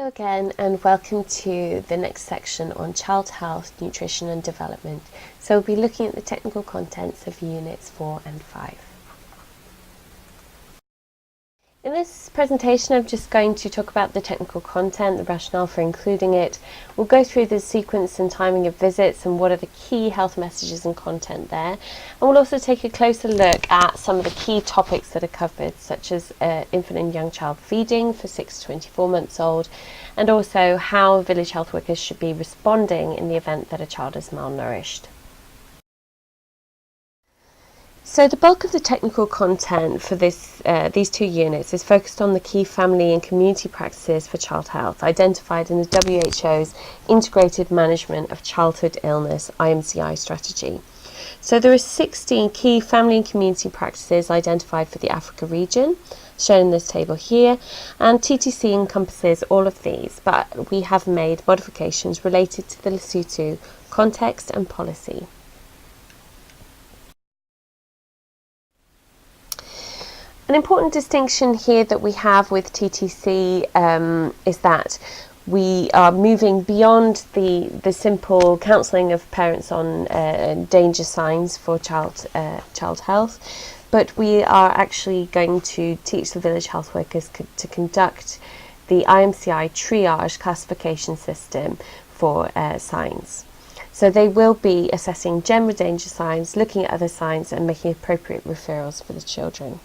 Hello again and welcome to the next section on child health, nutrition and development. So we'll be looking at the technical contents of units 4 and 5. In this presentation I'm just going to talk about the technical content, the rationale for including it. We'll go through the sequence and timing of visits and what are the key health messages and content there. And we'll also take a closer look at some of the key topics that are covered, such as infant and young child feeding for 6 to 24 months old, and also how village health workers should be responding in the event that a child is malnourished. So the bulk of the technical content for these two units is focused on the key family and community practices for child health identified in the WHO's Integrated Management of Childhood Illness (IMCI) strategy. So there are 16 key family and community practices identified for the Africa region, shown in this table here, and TTC encompasses all of these, but we have made modifications related to the Lesotho context and policy. An important distinction here that we have with TTC is that we are moving beyond the simple counselling of parents on danger signs for child health, but we are actually going to teach the village health workers to conduct the IMCI triage classification system for signs. So they will be assessing general danger signs, looking at other signs and making appropriate referrals for the children.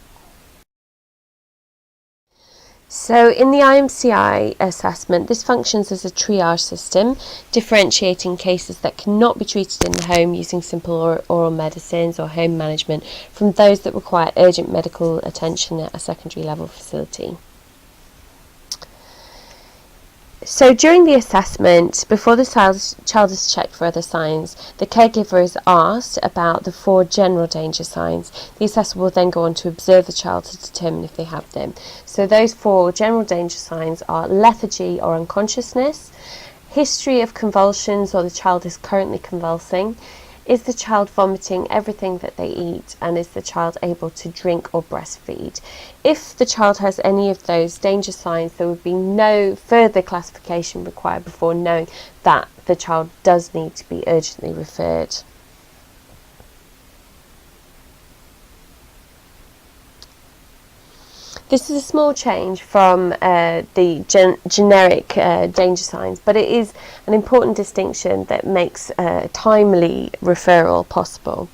So in the IMCI assessment, this functions as a triage system, differentiating cases that cannot be treated in the home using simple or oral medicines or home management from those that require urgent medical attention at a secondary level facility. So during the assessment, before the child is checked for other signs, the caregiver is asked about the 4 general danger signs. The assessor will then go on to observe the child to determine if they have them. So those 4 general danger signs are lethargy or unconsciousness, history of convulsions or the child is currently convulsing, is the child vomiting everything that they eat, and is the child able to drink or breastfeed. If the child has any of those danger signs, there would be no further classification required before knowing that the child does need to be urgently referred. This is a small change from the generic danger signs, but it is an important distinction that makes a timely referral possible.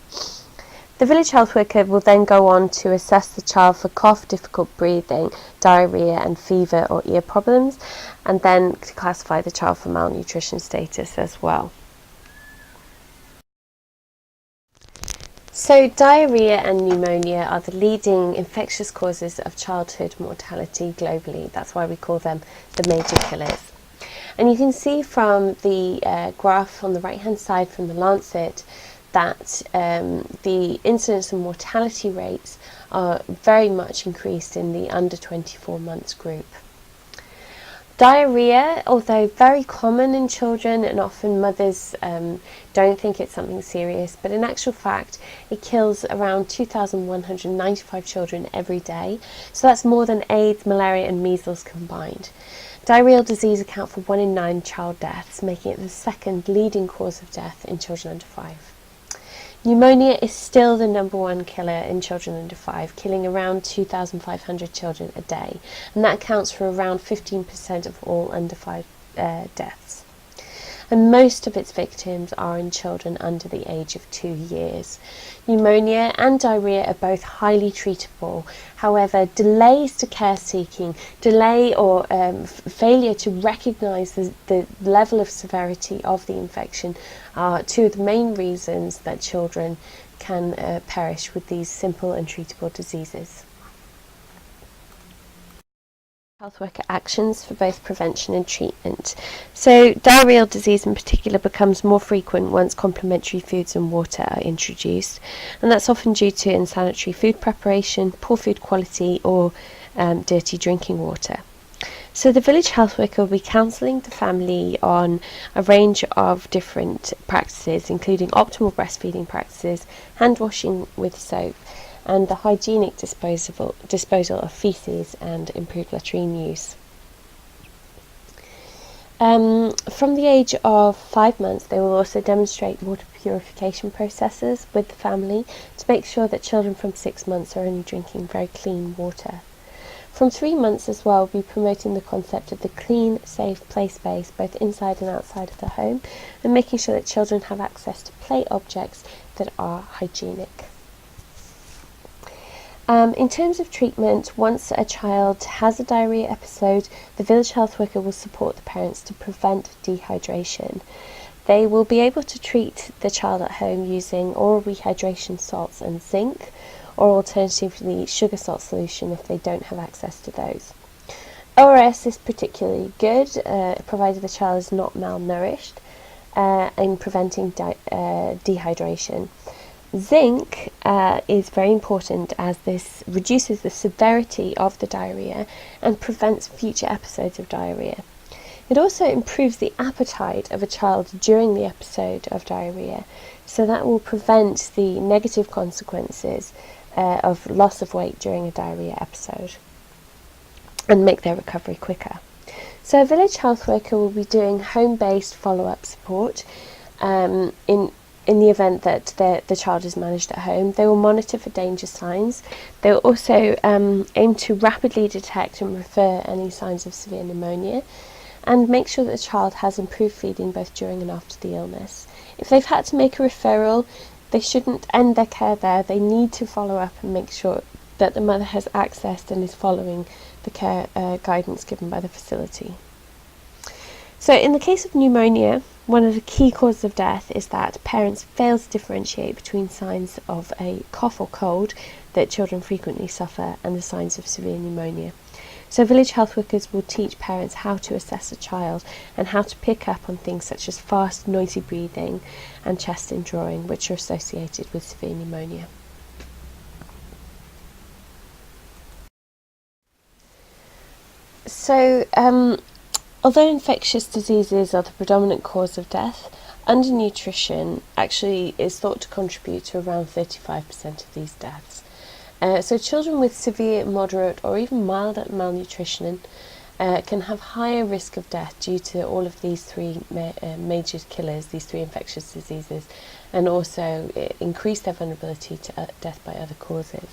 The village health worker will then go on to assess the child for cough, difficult breathing, diarrhoea and fever or ear problems, and then to classify the child for malnutrition status as well. So diarrhoea and pneumonia are the leading infectious causes of childhood mortality globally. That's why we call them the major killers. And you can see from the graph on the right hand side from the Lancet that the incidence and mortality rates are very much increased in the under 24 months group. Diarrhoea, although very common in children and often mothers don't think it's something serious, but in actual fact it kills around 2,195 children every day, so that's more than AIDS, malaria and measles combined. Diarrheal disease accounts for 1 in 9 child deaths, making it the second leading cause of death in children under 5. Pneumonia is still the #1 killer in children under 5, killing around 2,500 children a day, and that accounts for around 15% of all under 5 deaths. And most of its victims are in children under the age of 2 years. Pneumonia and diarrhoea are both highly treatable. However, delays to care seeking, delay or failure to recognise the level of severity of the infection are 2 of the main reasons that children can perish with these simple and treatable diseases. Health worker actions for both prevention and treatment. So diarrheal disease in particular becomes more frequent once complementary foods and water are introduced, and that's often due to unsanitary food preparation, poor food quality or dirty drinking water. So the village health worker will be counselling the family on a range of different practices, including optimal breastfeeding practices, hand washing with soap, and the hygienic disposal of faeces and improved latrine use. From the age of 5 months, they will also demonstrate water purification processes with the family to make sure that children from 6 months are only drinking very clean water. From 3 months as well, we'll be promoting the concept of the clean, safe play space, both inside and outside of the home, and making sure that children have access to play objects that are hygienic. In terms of treatment, once a child has a diarrhoea episode, the village health worker will support the parents to prevent dehydration. They will be able to treat the child at home using oral rehydration salts and zinc, or alternatively sugar salt solution if they don't have access to those. ORS is particularly good, provided the child is not malnourished, in preventing dehydration. Zinc is very important as this reduces the severity of the diarrhoea and prevents future episodes of diarrhoea. It also improves the appetite of a child during the episode of diarrhoea, so that will prevent the negative consequences of loss of weight during a diarrhoea episode and make their recovery quicker. So a village health worker will be doing home-based follow-up support in the event that the child is managed at home. They will monitor for danger signs. They will also aim to rapidly detect and refer any signs of severe pneumonia and make sure that the child has improved feeding both during and after the illness. If they've had to make a referral, they shouldn't end their care there. They need to follow up and make sure that the mother has accessed and is following the care guidance given by the facility. So in the case of pneumonia, one of the key causes of death is that parents fail to differentiate between signs of a cough or cold that children frequently suffer and the signs of severe pneumonia. So village health workers will teach parents how to assess a child and how to pick up on things such as fast, noisy breathing and chest indrawing, which are associated with severe pneumonia. So, although infectious diseases are the predominant cause of death, undernutrition actually is thought to contribute to around 35% of these deaths. So children with severe, moderate or even mild malnutrition can have higher risk of death due to all of these three major killers, these three infectious diseases, and also increase their vulnerability to death by other causes.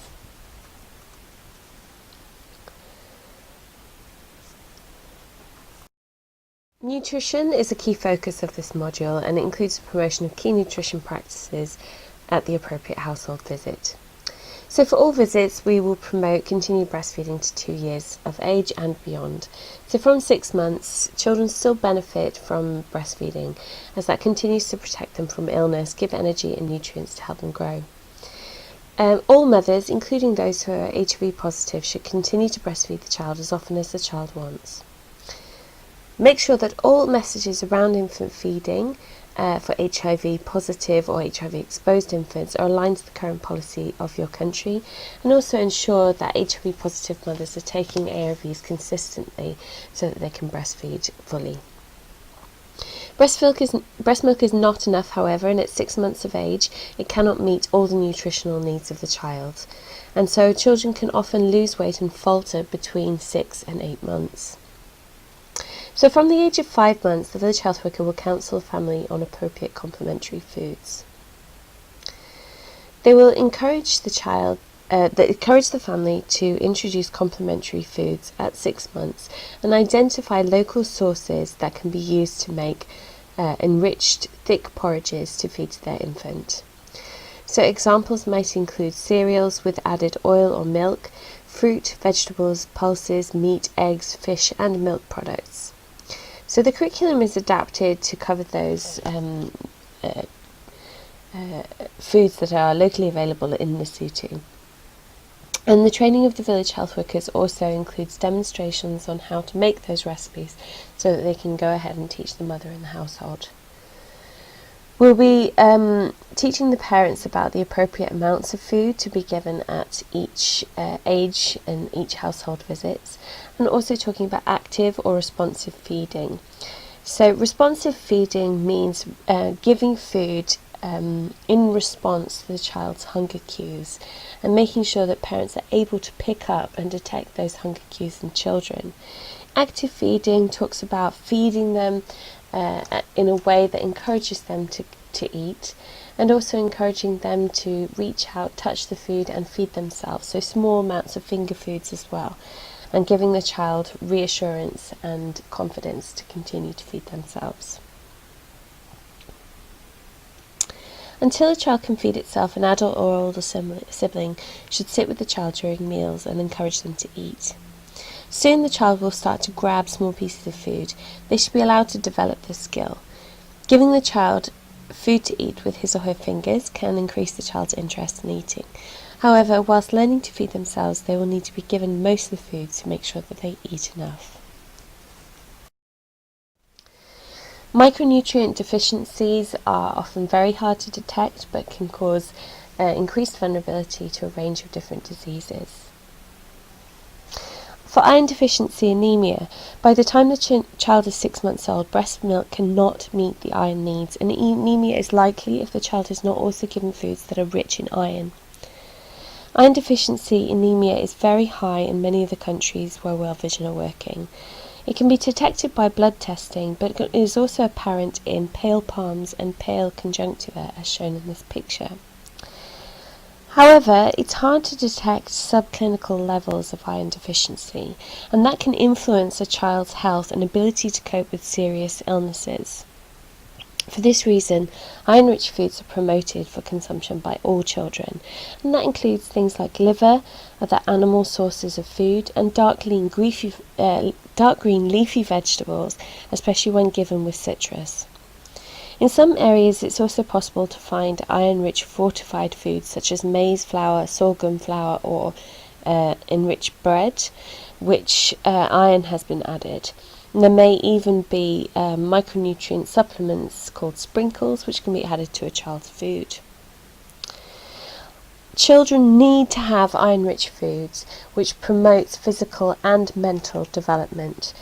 Nutrition is a key focus of this module and it includes the promotion of key nutrition practices at the appropriate household visit. So for all visits, we will promote continued breastfeeding to 2 years of age and beyond. So from 6 months, children still benefit from breastfeeding as that continues to protect them from illness, give energy and nutrients to help them grow. All mothers, including those who are HIV positive, should continue to breastfeed the child as often as the child wants. Make sure that all messages around infant feeding for HIV positive or HIV exposed infants are aligned to the current policy of your country, and also ensure that HIV positive mothers are taking ARVs consistently so that they can breastfeed fully. Breast milk is not enough, however, and at 6 months of age it cannot meet all the nutritional needs of the child, and so children can often lose weight and falter between 6 and 8 months. So from the age of 5 months, the village health worker will counsel the family on appropriate complementary foods. They will encourage the family to introduce complementary foods at 6 months and identify local sources that can be used to make enriched thick porridges to feed their infant. So examples might include cereals with added oil or milk, fruit, vegetables, pulses, meat, eggs, fish and milk products. So the curriculum is adapted to cover those foods that are locally available in the city. And the training of the village health workers also includes demonstrations on how to make those recipes so that they can go ahead and teach the mother in the household. We'll be teaching the parents about the appropriate amounts of food to be given at each age and each household visits, and also talking about active or responsive feeding. So responsive feeding means giving food in response to the child's hunger cues and making sure that parents are able to pick up and detect those hunger cues in children. Active feeding talks about feeding them in a way that encourages them to eat, and also encouraging them to reach out, touch the food and feed themselves, so small amounts of finger foods as well, and giving the child reassurance and confidence to continue to feed themselves. Until a child can feed itself, an adult or older sibling should sit with the child during meals and encourage them to eat. Soon the child will start to grab small pieces of food. They should be allowed to develop this skill. Giving the child food to eat with his or her fingers can increase the child's interest in eating. However, whilst learning to feed themselves, they will need to be given most of the food to make sure that they eat enough. Micronutrient deficiencies are often very hard to detect, but can cause increased vulnerability to a range of different diseases. For iron deficiency anemia, by the time the child is 6 months old, breast milk cannot meet the iron needs, and anemia is likely if the child is not also given foods that are rich in iron. Iron deficiency anemia is very high in many of the countries where World Vision are working. It can be detected by blood testing, but it is also apparent in pale palms and pale conjunctiva, as shown in this picture. However, it's hard to detect subclinical levels of iron deficiency, and that can influence a child's health and ability to cope with serious illnesses. For this reason, iron-rich foods are promoted for consumption by all children, and that includes things like liver, other animal sources of food, and dark green leafy vegetables, especially when given with citrus. In some areas, it's also possible to find iron-rich fortified foods such as maize flour, sorghum flour, or enriched bread, which iron has been added. And there may even be micronutrient supplements called sprinkles, which can be added to a child's food. Children need to have iron-rich foods, which promotes physical and mental development.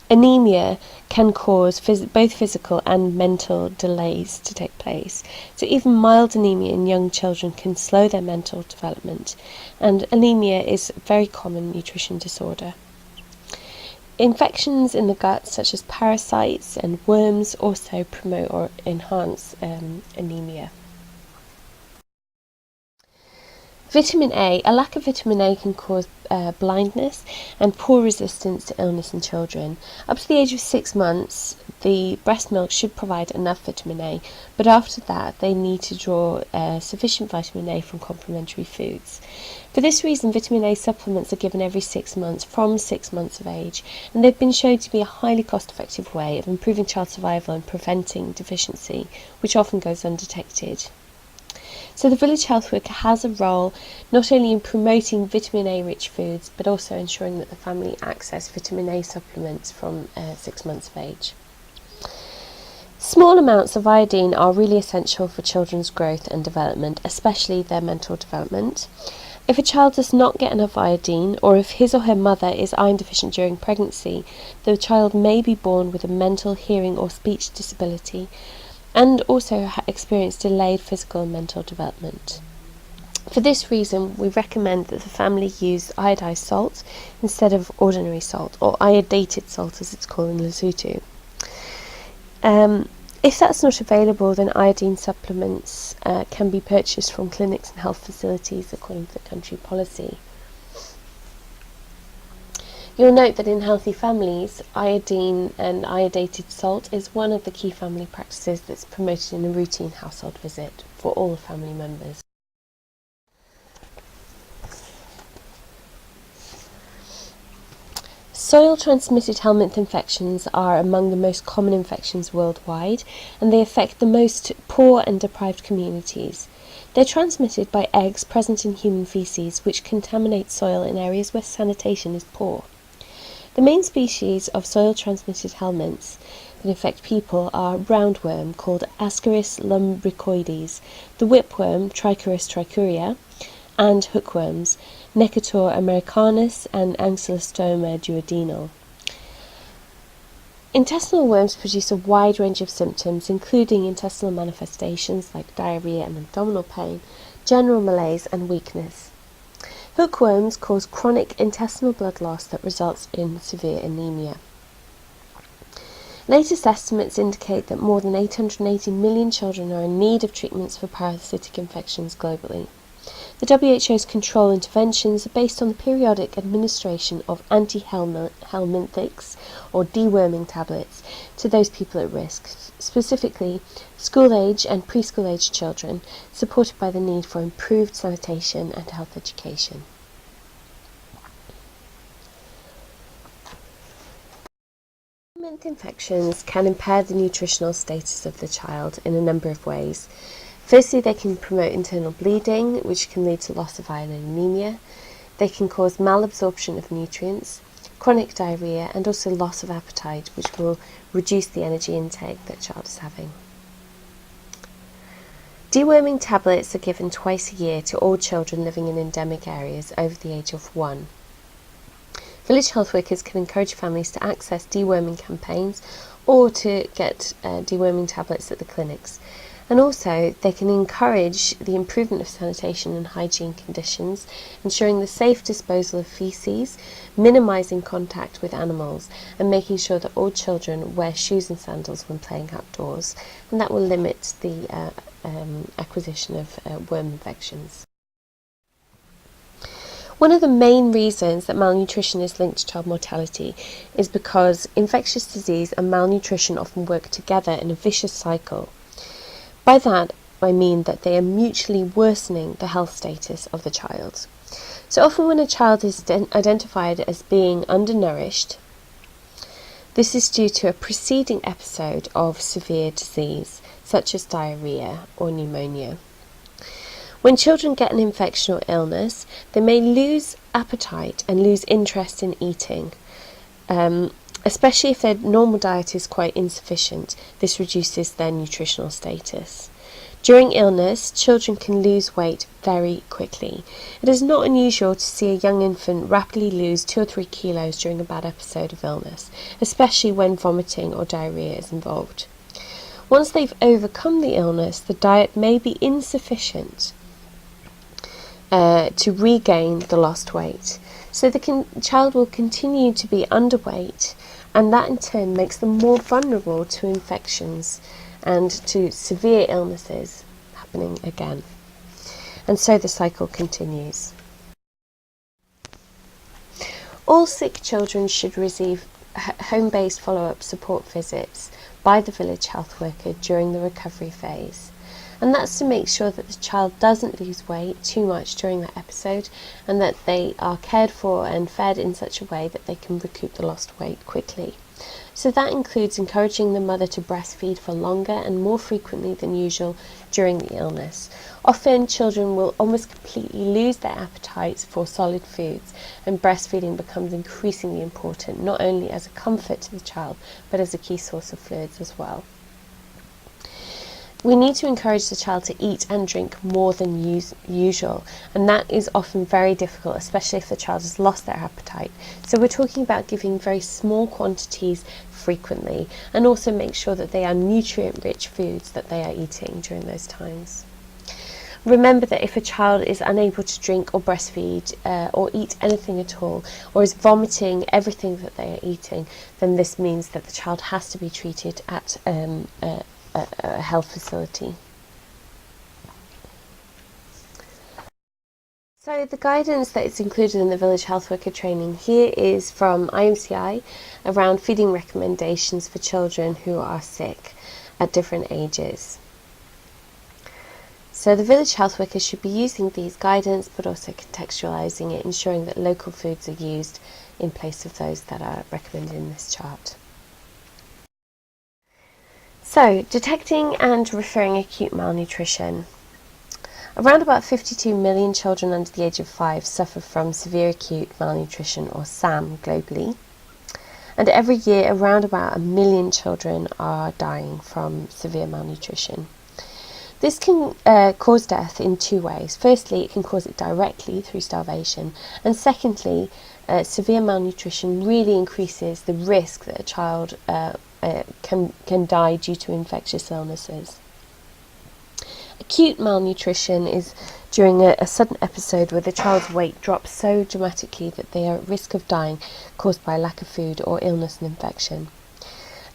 Anemia can cause both physical and mental delays to take place. So even mild anemia in young children can slow their mental development, and anemia is a very common nutrition disorder. Infections in the gut, such as parasites and worms, also promote or enhance anemia. Vitamin A. A lack of vitamin A can cause blindness and poor resistance to illness in children. Up to the age of 6 months, the breast milk should provide enough vitamin A, but after that they need to draw sufficient vitamin A from complementary foods. For this reason, vitamin A supplements are given every 6 months from 6 months of age, and they've been shown to be a highly cost-effective way of improving child survival and preventing deficiency, which often goes undetected. So the village health worker has a role not only in promoting vitamin A rich foods, but also ensuring that the family access vitamin A supplements from 6 months of age. Small amounts of iodine are really essential for children's growth and development, especially their mental development. If a child does not get enough iodine, or if his or her mother is iron deficient during pregnancy, the child may be born with a mental, hearing or speech disability, and also experience delayed physical and mental development. For this reason, we recommend that the family use iodized salt instead of ordinary salt, or iodated salt as it's called in Lesotho. If that's not available, then iodine supplements can be purchased from clinics and health facilities according to the country policy. You'll note that in healthy families, iodine and iodated salt is one of the key family practices that's promoted in a routine household visit for all the family members. Soil-transmitted helminth infections are among the most common infections worldwide, and they affect the most poor and deprived communities. They're transmitted by eggs present in human feces, which contaminate soil in areas where sanitation is poor. The main species of soil-transmitted helminths that infect people are roundworm, called Ascaris lumbricoides, the whipworm, Trichuris trichuria, and hookworms, Necator americanus and Ankylostoma duodenal. Intestinal worms produce a wide range of symptoms, including intestinal manifestations like diarrhea and abdominal pain, general malaise and weakness. Hookworms cause chronic intestinal blood loss that results in severe anemia. Latest estimates indicate that more than 880 million children are in need of treatments for parasitic infections globally. The WHO's control interventions are based on the periodic administration of anti-helminthics or deworming tablets to those people at risk, specifically school-age and preschool-age children, supported by the need for improved sanitation and health education. Helminth infections can impair the nutritional status of the child in a number of ways. Firstly, they can promote internal bleeding, which can lead to loss of iron and anemia. They can cause malabsorption of nutrients, chronic diarrhoea, and also loss of appetite, which will reduce the energy intake that the child is having. Deworming tablets are given twice a year to all children living in endemic areas over the age of 1. Village health workers can encourage families to access deworming campaigns or to get deworming tablets at the clinics. And also, they can encourage the improvement of sanitation and hygiene conditions, ensuring the safe disposal of faeces, minimising contact with animals, and making sure that all children wear shoes and sandals when playing outdoors, and that will limit the acquisition of worm infections. One of the main reasons that malnutrition is linked to child mortality is because infectious disease and malnutrition often work together in a vicious cycle. By that, I mean that they are mutually worsening the health status of the child. So often when a child is identified as being undernourished, this is due to a preceding episode of severe disease, such as diarrhoea or pneumonia. When children get an infection or illness, they may lose appetite and lose interest in eating. Especially if their normal diet is quite insufficient, this reduces their nutritional status. During illness, children can lose weight very quickly. It is not unusual to see a young infant rapidly lose 2 or 3 kilos during a bad episode of illness, especially when vomiting or diarrhoea is involved. Once they've overcome the illness, the diet may be insufficient to regain the lost weight. So the child will continue to be underweight, and that in turn makes them more vulnerable to infections and to severe illnesses happening again. And so the cycle continues. All sick children should receive home-based follow-up support visits by the village health worker during the recovery phase. And that's to make sure that the child doesn't lose weight too much during that episode, and that they are cared for and fed in such a way that they can recoup the lost weight quickly. So that includes encouraging the mother to breastfeed for longer and more frequently than usual during the illness. Often children will almost completely lose their appetites for solid foods, and breastfeeding becomes increasingly important, not only as a comfort to the child, but as a key source of fluids as well. We need to encourage the child to eat and drink more than usual, and that is often very difficult, especially if the child has lost their appetite. So we're talking about giving very small quantities frequently, and also make sure that they are nutrient-rich foods that they are eating during those times. Remember that if a child is unable to drink or breastfeed or eat anything at all, or is vomiting everything that they are eating, then this means that the child has to be treated at a health facility. So the guidance that is included in the village health worker training here is from IMCI around feeding recommendations for children who are sick at different ages. So the village health worker should be using these guidance, but also contextualising it, ensuring that local foods are used in place of those that are recommended in this chart. So, detecting and referring acute malnutrition. Around about 52 million children under the age of 5 suffer from severe acute malnutrition, or SAM, globally. And every year around about 1 million children are dying from severe malnutrition. This can cause death in 2 ways. Firstly, it can cause it directly through starvation, and secondly, severe malnutrition really increases the risk that a child can die due to infectious illnesses. Acute malnutrition is during a sudden episode where the child's weight drops so dramatically that they are at risk of dying caused by lack of food or illness and infection.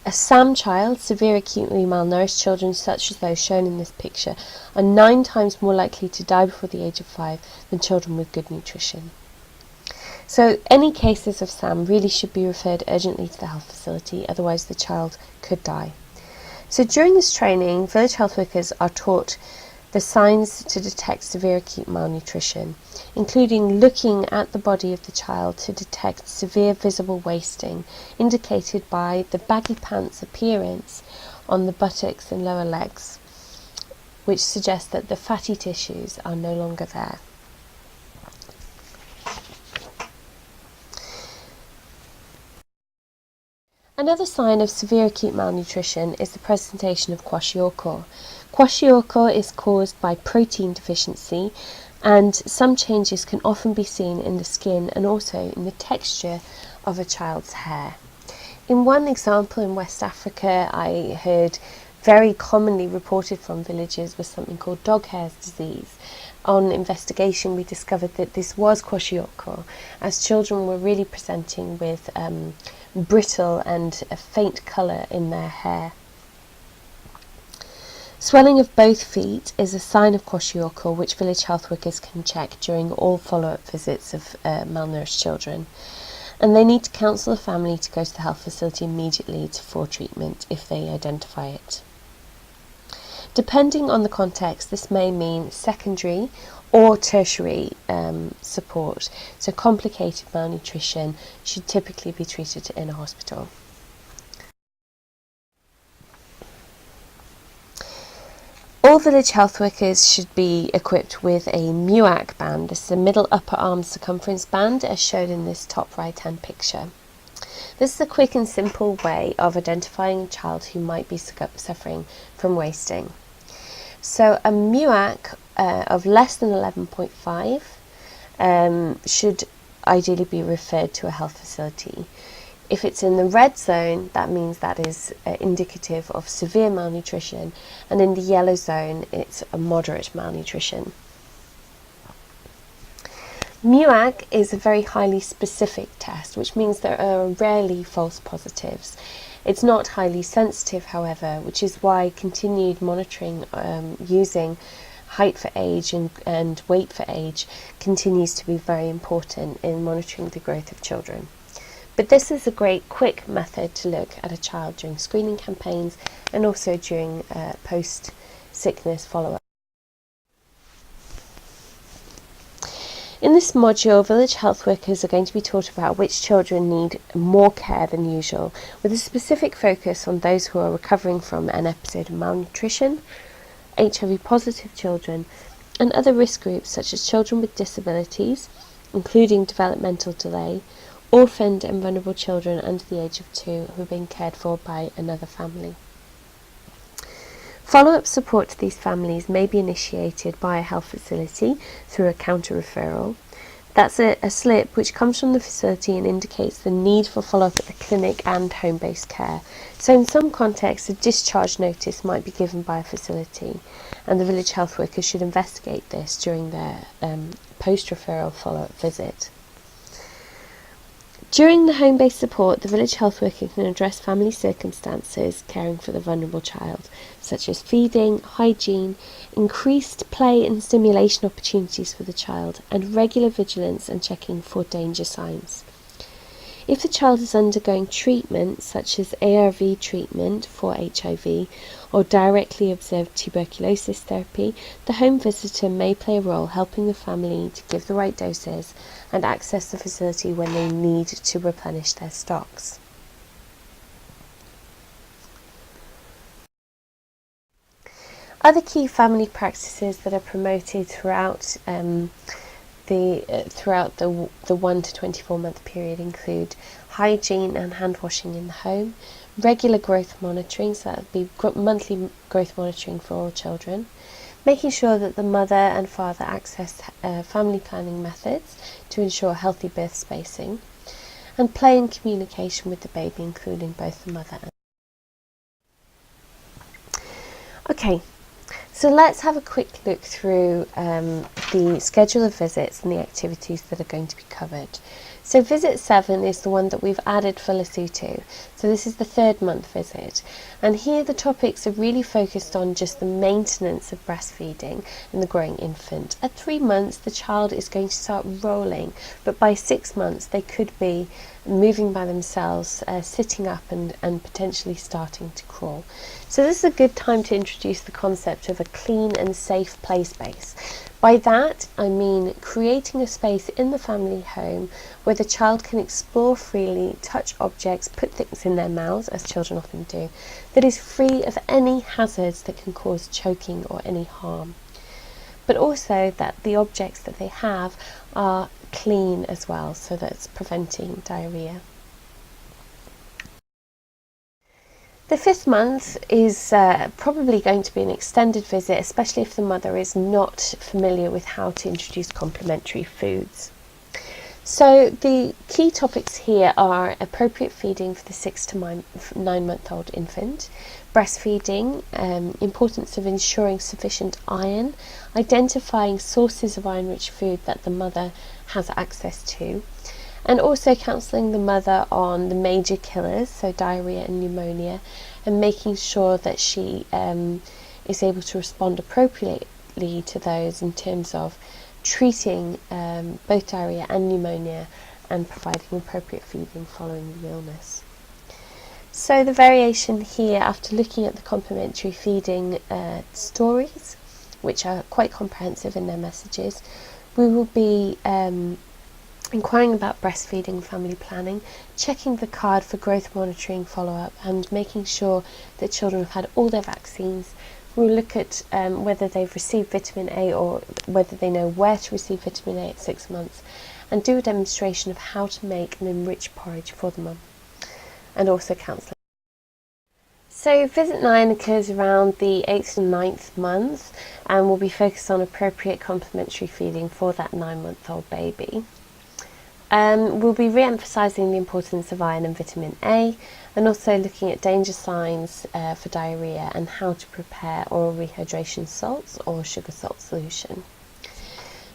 A SAM child, severe acutely malnourished children such as those shown in this picture, are 9 times more likely to die before the age of 5 than children with good nutrition. So any cases of SAM really should be referred urgently to the health facility, otherwise the child could die. So during this training, village health workers are taught the signs to detect severe acute malnutrition, including looking at the body of the child to detect severe visible wasting, indicated by the baggy pants appearance on the buttocks and lower legs, which suggests that the fatty tissues are no longer there. Another sign of severe acute malnutrition is the presentation of kwashiorkor. Kwashiorkor is caused by protein deficiency, and some changes can often be seen in the skin and also in the texture of a child's hair. In one example in West Africa, I heard very commonly reported from villages was something called dog hair's disease. On investigation, we discovered that this was kwashiorkor, as children were really presenting with brittle and a faint colour in their hair. Swelling of both feet is a sign of kwashiorkor, which village health workers can check during all follow-up visits of malnourished children. And they need to counsel the family to go to the health facility immediately for treatment if they identify it. Depending on the context, this may mean secondary or tertiary support, so complicated malnutrition should typically be treated in a hospital. All village health workers should be equipped with a MUAC band. This is a middle upper arm circumference band, as shown in this top right hand picture. This is a quick and simple way of identifying a child who might be suffering from wasting. So a MUAC of less than 11.5 should ideally be referred to a health facility. If it's in the red zone, that means that is indicative of severe malnutrition, and in the yellow zone, it's a moderate malnutrition. MUAC is a very highly specific test, which means there are rarely false positives. It's not highly sensitive, however, which is why continued monitoring using height for age and weight for age continues to be very important in monitoring the growth of children. But this is a great quick method to look at a child during screening campaigns and also during post-sickness follow-up. In this module, village health workers are going to be taught about which children need more care than usual, with a specific focus on those who are recovering from an episode of malnutrition, HIV-positive children, and other risk groups such as children with disabilities, including developmental delay, orphaned and vulnerable children under the age of 2 who are being cared for by another family. Follow-up support to these families may be initiated by a health facility through a counter-referral. That's a slip which comes from the facility and indicates the need for follow-up at the clinic and home-based care. So in some contexts, a discharge notice might be given by a facility, and the village health workers should investigate this during their post-referral follow-up visit. During the home-based support, the village health worker can address family circumstances caring for the vulnerable child, such as feeding, hygiene, increased play and stimulation opportunities for the child, and regular vigilance and checking for danger signs. If the child is undergoing treatment, such as ARV treatment for HIV or directly observed tuberculosis therapy, the home visitor may play a role helping the family to give the right doses and access the facility when they need to replenish their stocks. Other key family practices that are promoted throughout the 1 to 24 month period include hygiene and hand washing in the home, regular growth monitoring, so that would be monthly growth monitoring for all children, making sure that the mother and father access family planning methods to ensure healthy birth spacing, and play and communication with the baby, including both the mother and... Okay, So let's have a quick look through the schedule of visits and the activities that are going to be covered. So visit 7 is the one that we've added for Lesotho. So this is the 3rd month visit. And here the topics are really focused on just the maintenance of breastfeeding in the growing infant. At 3 months, the child is going to start rolling, but by 6 months, they could be moving by themselves, sitting up and potentially starting to crawl. So this is a good time to introduce the concept of a clean and safe play space. By that, I mean creating a space in the family home where the child can explore freely, touch objects, put things in their mouths, as children often do, that is free of any hazards that can cause choking or any harm. But also that the objects that they have are clean as well, so that it's preventing diarrhea. The 5th month is probably going to be an extended visit, especially if the mother is not familiar with how to introduce complementary foods. So the key topics here are appropriate feeding for the 6 to 9-month-old infant, breastfeeding, importance of ensuring sufficient iron, identifying sources of iron-rich food that the mother has access to, and also counselling the mother on the major killers, so diarrhea and pneumonia, and making sure that she is able to respond appropriately to those in terms of treating both diarrhea and pneumonia and providing appropriate feeding following the illness. So the variation here, after looking at the complementary feeding stories, which are quite comprehensive in their messages, we will be inquiring about breastfeeding and family planning, checking the card for growth monitoring follow-up and making sure that children have had all their vaccines. We'll look at whether they've received vitamin A or whether they know where to receive vitamin A at 6 months, and do a demonstration of how to make an enriched porridge for the mum, and also counselling. So visit 9 occurs around the 8th and 9th month and will be focused on appropriate complementary feeding for that 9-month-old baby. We'll be re-emphasising the importance of iron and vitamin A, and also looking at danger signs for diarrhea and how to prepare oral rehydration salts or sugar salt solution.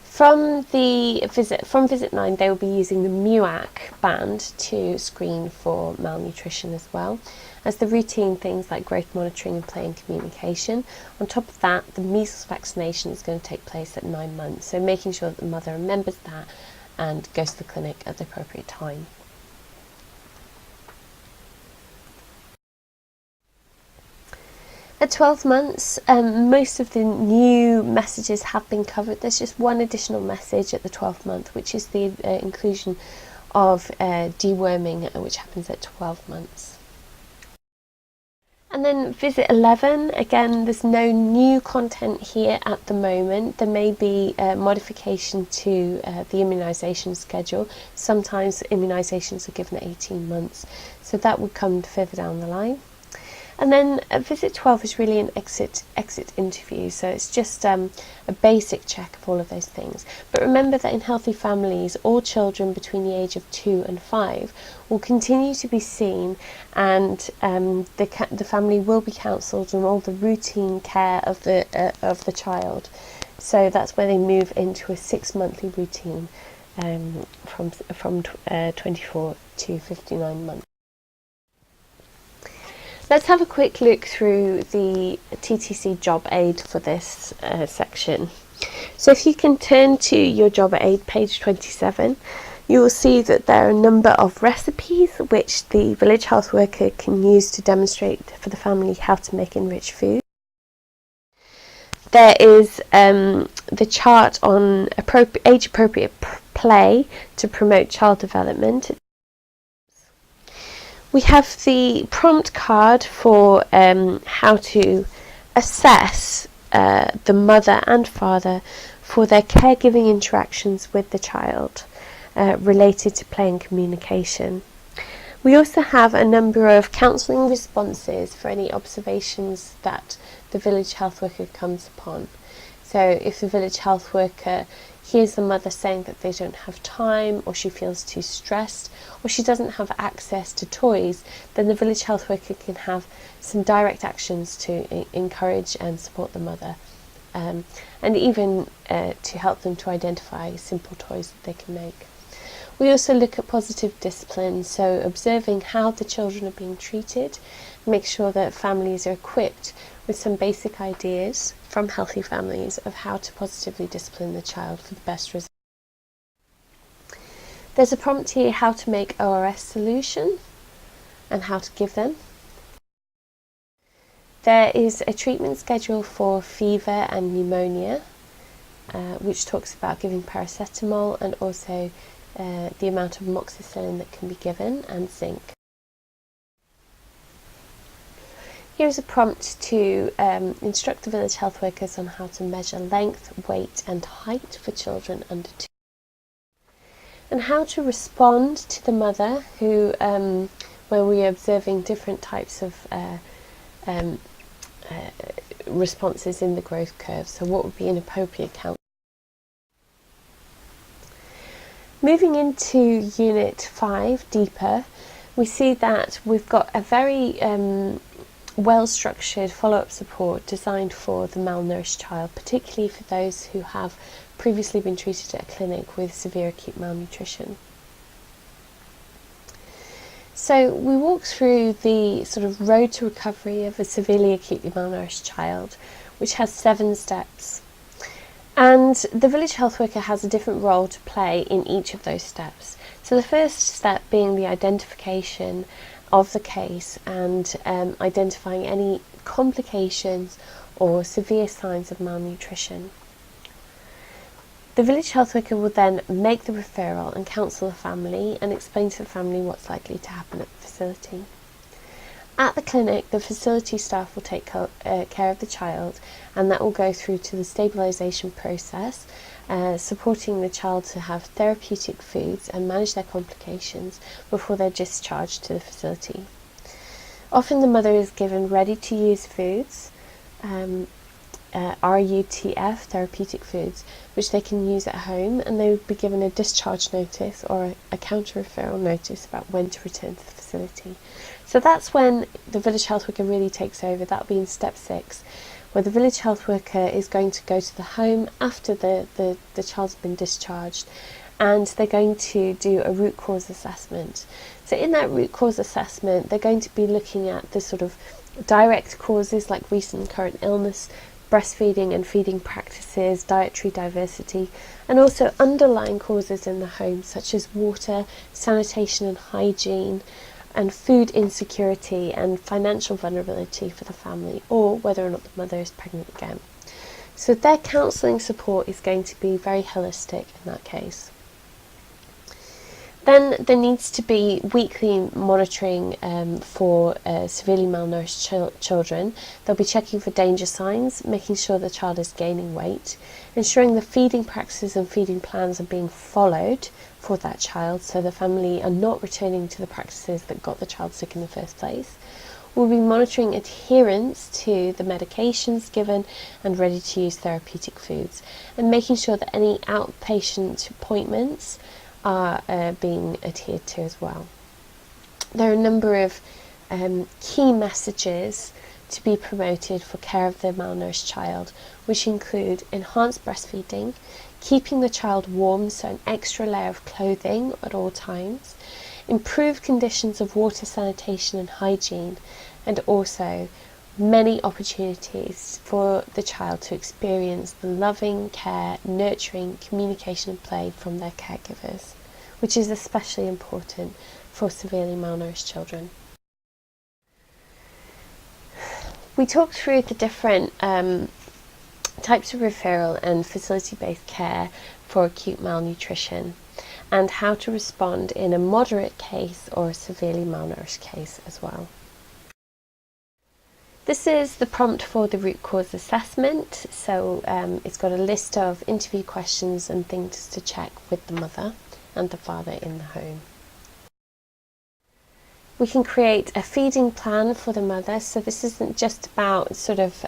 From visit 9, they will be using the MUAC band to screen for malnutrition as well as the routine things like growth monitoring and play and communication. On top of that, the measles vaccination is going to take place at 9 months, so making sure that the mother remembers that and goes to the clinic at the appropriate time. At 12 months, most of the new messages have been covered. There's just one additional message at the 12th month, which is the inclusion of deworming, which happens at 12 months. And then visit 11, again, there's no new content here at the moment. There may be a modification to the immunisation schedule. Sometimes immunisations are given at 18 months, so that would come further down the line. And then visit 12 is really an exit interview, so it's just a basic check of all of those things. But remember that in healthy families, all children between the age of 2 and 5 will continue to be seen, and the family will be counselled on all the routine care of the child. So that's where they move into a 6-monthly routine from 24 to 59 months. Let's have a quick look through the TTC job aid for this section. So if you can turn to your job aid, page 27, you will see that there are a number of recipes which the village health worker can use to demonstrate for the family how to make enriched food. There is the chart on age-appropriate play to promote child development. We have the prompt card for how to assess the mother and father for their caregiving interactions with the child related to play and communication. We also have a number of counselling responses for any observations that the village health worker comes upon. So if the village health worker hears the mother saying that they don't have time, or she feels too stressed, or she doesn't have access to toys, then the village health worker can have some direct actions to encourage and support the mother. and even to help them to identify simple toys that they can make. We also look at positive discipline, so observing how the children are being treated, make sure that families are equipped with some basic ideas from healthy families of how to positively discipline the child for the best result. There's a prompt here, how to make ORS solution and how to give them. There is a treatment schedule for fever and pneumonia, which talks about giving paracetamol and also the amount of amoxicillin that can be given, and zinc. Here's a prompt to instruct the village health workers on how to measure length, weight and height for children under 2. And how to respond to the mother who, where we are observing different types of responses in the growth curve. So what would be an appropriate count? Moving into Unit 5, deeper, we see that we've got a very well-structured follow-up support designed for the malnourished child, particularly for those who have previously been treated at a clinic with severe acute malnutrition. So we walk through the sort of road to recovery of a severely acutely malnourished child, which has 7 steps. And the village health worker has a different role to play in each of those steps. So the first step being the identification of the case and identifying any complications or severe signs of malnutrition. The village health worker will then make the referral and counsel the family and explain to the family what's likely to happen at the facility. At the clinic, the facility staff will take care of the child, and that will go through to the stabilisation process, supporting the child to have therapeutic foods and manage their complications before they're discharged to the facility. Often the mother is given ready-to-use foods, RUTF, therapeutic foods, which they can use at home, and they would be given a discharge notice or a counter-referral notice about when to return to the facility. So that's when the village health worker really takes over. That'll be in step 6, where the village health worker is going to go to the home after the child's been discharged, and they're going to do a root cause assessment. So in that root cause assessment, they're going to be looking at the sort of direct causes like recent and current illness, breastfeeding and feeding practices, dietary diversity, and also underlying causes in the home such as water, sanitation and hygiene, and food insecurity and financial vulnerability for the family, or whether or not the mother is pregnant again. So their counselling support is going to be very holistic in that case. Then there needs to be weekly monitoring for severely malnourished children. They'll be checking for danger signs, making sure the child is gaining weight, ensuring the feeding practices and feeding plans are being followed for that child, so the family are not returning to the practices that got the child sick in the first place. We'll be monitoring adherence to the medications given and ready-to-use therapeutic foods, and making sure that any outpatient appointments are being adhered to as well. There are a number of key messages to be promoted for care of the malnourished child, which include enhanced breastfeeding, keeping the child warm, so an extra layer of clothing at all times, improved conditions of water, sanitation and hygiene, and also many opportunities for the child to experience the loving care, nurturing, communication and play from their caregivers, which is especially important for severely malnourished children. We talked through the different types of referral and facility-based care for acute malnutrition and how to respond in a moderate case or a severely malnourished case as well. This is the prompt for the root cause assessment, so it's got a list of interview questions and things to check with the mother and the father in the home. We can create a feeding plan for the mother, so this isn't just about sort of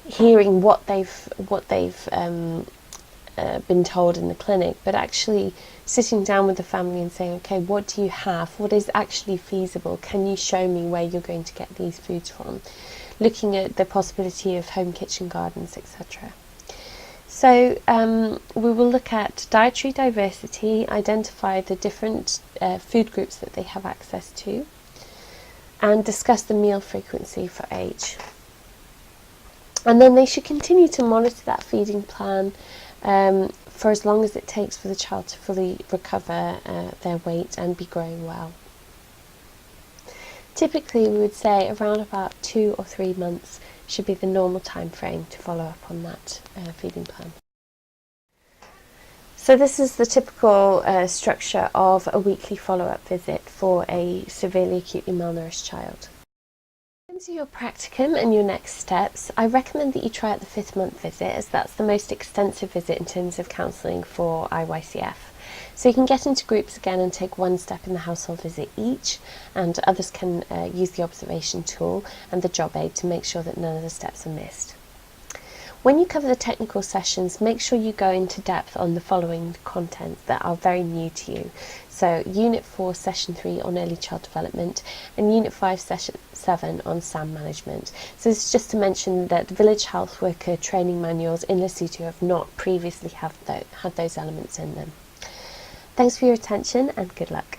hearing what they've been told in the clinic, but actually sitting down with the family and saying, okay, what do you have? What is actually feasible? Can you show me where you're going to get these foods from? Looking at the possibility of home kitchen gardens, etc. So we will look at dietary diversity, identify the different food groups that they have access to, and discuss the meal frequency for age. And then they should continue to monitor that feeding plan for as long as it takes for the child to fully recover their weight and be growing well. Typically, we would say around about 2 or 3 months should be the normal time frame to follow up on that feeding plan. So this is the typical structure of a weekly follow-up visit for a severely acutely malnourished child. In terms of your practicum and your next steps, I recommend that you try out the 5th month visit, as that's the most extensive visit in terms of counselling for IYCF. So you can get into groups again and take one step in the household visit each, and others can use the observation tool and the job aid to make sure that none of the steps are missed. When you cover the technical sessions, make sure you go into depth on the following contents that are very new to you. So Unit 4, Session 3 on early child development, and Unit 5, Session 7 on SAM management. So this is just to mention that village health worker training manuals in Lesotho have not previously had those elements in them. Thanks for your attention and good luck.